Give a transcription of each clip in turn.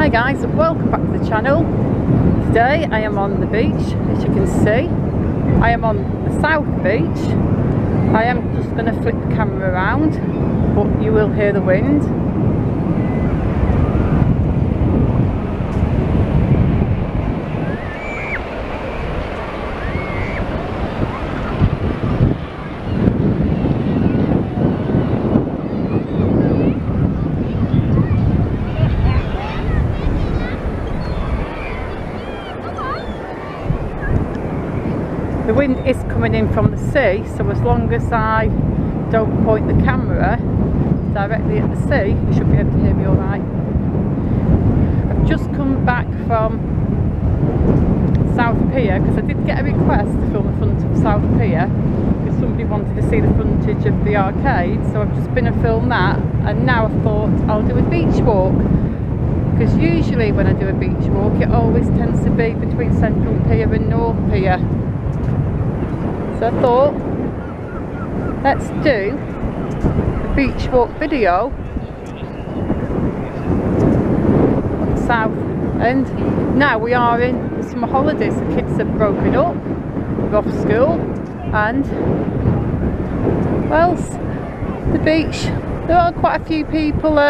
Hi guys, welcome back to the channel. Today I am on the beach, as you can see. I am on the South Beach. I am just going to flip the camera around, but you will hear the wind. The wind is coming in from the sea, so as long as I don't point the camera directly at the sea, you should be able to hear me alright. I've just come back from South Pier because I did get a request to film the front of South Pier because somebody wanted to see the frontage of the arcade, so I've just been and filmed that, and now I thought I'll do a beach walk, because usually when I do a beach walk it always tends to be between Central Pier and North Pier. So I thought, let's do a beach walk video on the south end. Now we are in the summer holidays, the kids have broken up, they're off school, and well, the beach, there are quite a few people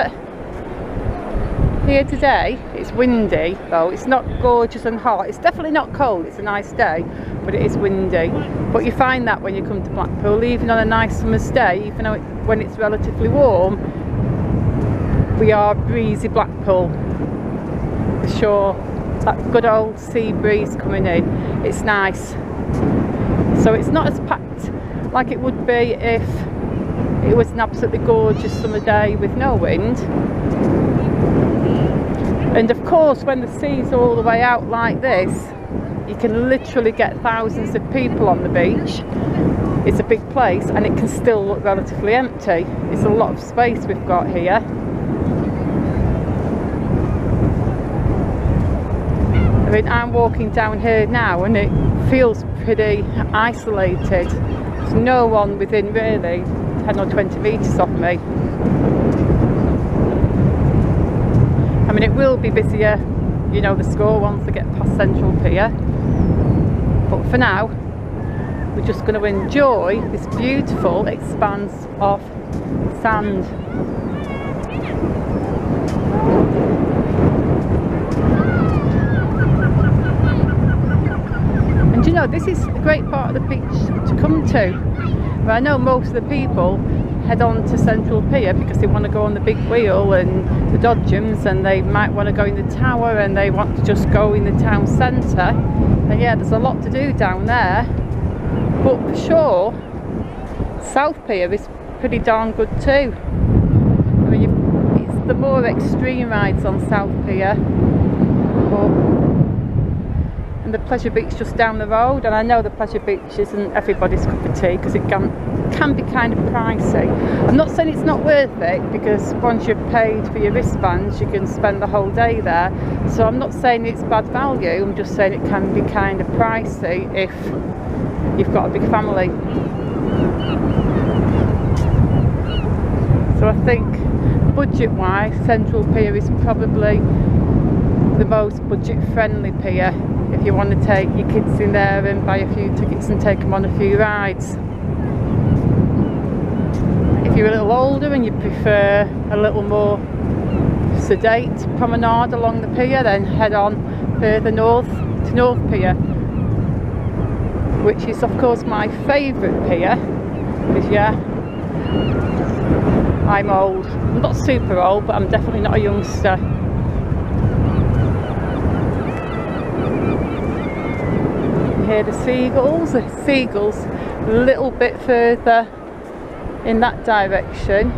here today. It's windy though, it's not gorgeous and hot, it's definitely not cold, it's a nice day, but it is windy. But you find that when you come to Blackpool, even on a nice summer's day, even though when it's relatively warm, we are breezy Blackpool for sure. That good old sea breeze coming in, it's nice. So it's not as packed like it would be if it was an absolutely gorgeous summer day with no wind. And of course, when the sea's all the way out like this, you can literally get thousands of people on the beach. It's a big place and it can still look relatively empty. It's a lot of space we've got here. I mean, I'm walking down here now and it feels pretty isolated. There's no one within really 10 or 20 metres of me. I mean, it will be busier, you know, the score once they get past Central Pier. But for now, we're just going to enjoy this beautiful expanse of sand. And you know, this is a great part of the beach to come to. But I know most of the people head on to Central Pier because they want to go on the big wheel and the dodgems, and they might want to go in the tower, and they want to just go in the town centre. And yeah, there's a lot to do down there, but for sure South Pier is pretty darn good too. I mean, it's the more extreme rides on South Pier, and the pleasure beach just down the road. And I know the pleasure beach isn't everybody's cup of tea because it can be kind of pricey. I'm not saying it's not worth it, because once you've paid for your wristbands you can spend the whole day there. So I'm not saying it's bad value, I'm just saying it can be kind of pricey if you've got a big family. So I think budget wise, Central Pier is probably the most budget friendly pier if you want to take your kids in there and buy a few tickets and take them on a few rides. If you're a little older and you prefer a little more sedate promenade along the pier, then head on further north to North Pier, which is of course my favourite pier, because yeah, I'm old. I'm not super old, but I'm definitely not a youngster. You hear the seagulls a little bit further in that direction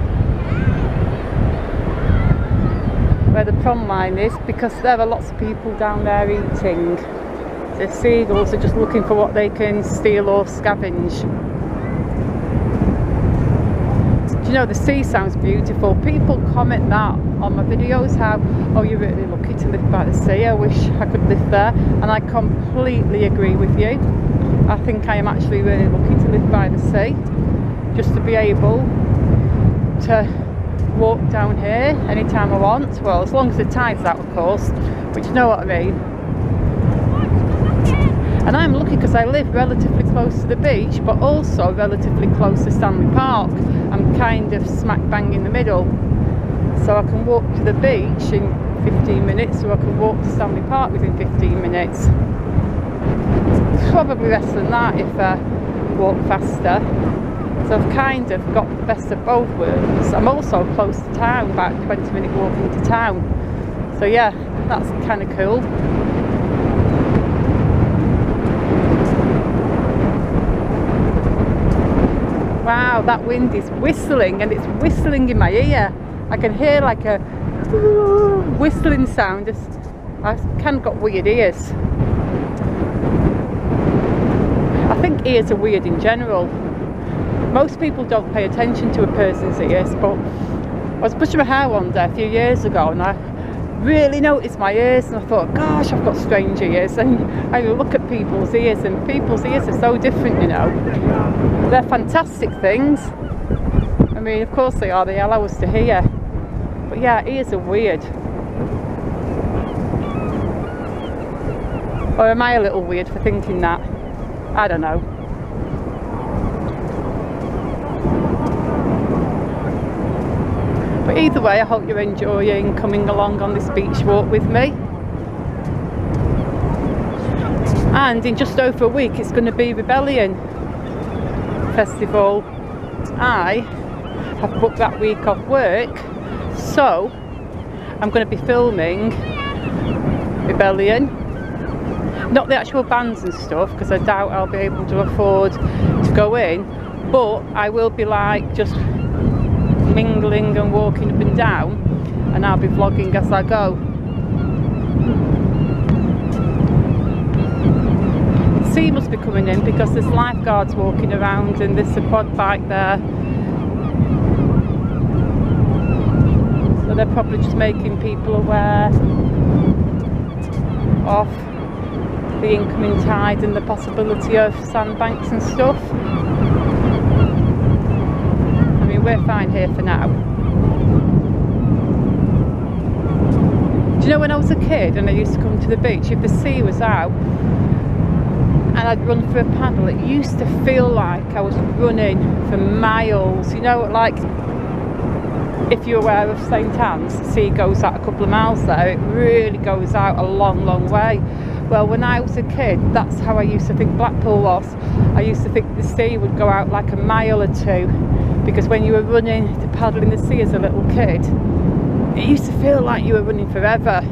where the prom line is, because there are lots of people down there eating. The seagulls are just looking for what they can steal or scavenge. Do you know, the sea sounds beautiful. People comment that on my videos, how, oh, you're really lucky to live by the sea, I wish I could live there. And I completely agree with you. I think I am actually really lucky to live by the sea, just to be able to walk down here anytime I want. Well, as long as the tide's out, of course, but you know what I mean. And I'm lucky because I live relatively close to the beach, but also relatively close to Stanley Park. I'm kind of smack bang in the middle. So I can walk to the beach in 15 minutes, or I can walk to Stanley Park within 15 minutes. Probably less than that if I walk faster. So I've kind of got the best of both worlds. I'm also close to town, about a 20-minute walk into town. So yeah, that's kind of cool. Wow, that wind is whistling, and it's whistling in my ear. I can hear like a whistling sound. I've kind of got weird ears. I think ears are weird in general. Most people don't pay attention to a person's ears, but I was brushing my hair one day a few years ago and I really noticed my ears, and I thought, gosh, I've got strange ears. And I look at people's ears, and people's ears are so different, you know. They're fantastic things. I mean, of course they are, they allow us to hear. But yeah, ears are weird. Or am I a little weird for thinking that? I don't know. But either way, I hope you're enjoying coming along on this beach walk with me. And in just over a week, it's going to be Rebellion Festival. I have booked that week off work, so I'm going to be filming Rebellion. Not the actual bands and stuff, because I doubt I'll be able to afford to go in, but I will be like just mingling and walking up and down, and I'll be vlogging as I go. The sea must be coming in because there's lifeguards walking around and there's a quad bike there. So they're probably just making people aware of the incoming tide and the possibility of sandbanks and stuff. I mean, we're fine here for now. Do you know when I was a kid and I used to come to the beach, if the sea was out and I'd run for a paddle, it used to feel like I was running for miles. You know, like if you're aware of St Anne's, the sea goes out a couple of miles there. It really goes out a long, long way. Well, when I was a kid, that's how I used to think Blackpool was. I used to think the sea would go out like a mile or two, because when you were running to paddle in the sea as a little kid, it used to feel like you were running forever.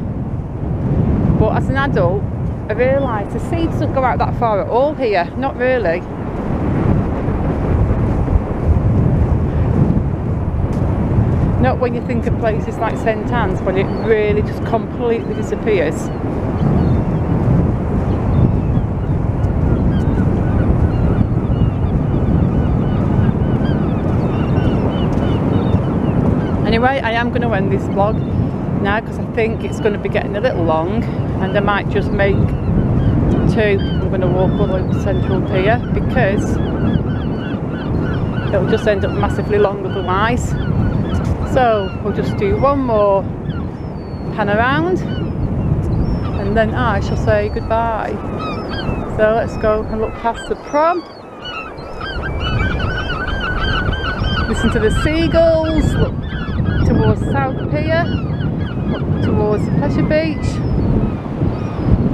But as an adult, I realised the sea doesn't go out that far at all here, not really. Not when you think of places like St Anne's, when it really just completely disappears. Anyway, I am going to end this vlog now because I think it's going to be getting a little long, and I might just make two. I'm going to walk all the way to Central Pier because it'll just end up massively long otherwise. So we'll just do one more pan around and then I shall say goodbye. So let's go and look past the prom. Listen to the seagulls, look towards South Pier, look towards Pleasure Beach,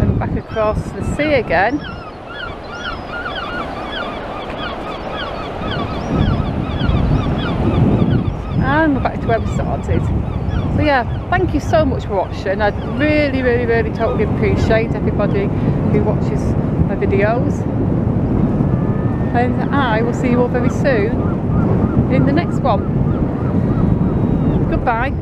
and back across the sea again. And we're back to where we started. So yeah, thank you so much for watching. I really, really, really totally appreciate everybody who watches my videos. And I will see you all very soon in the next one. Goodbye.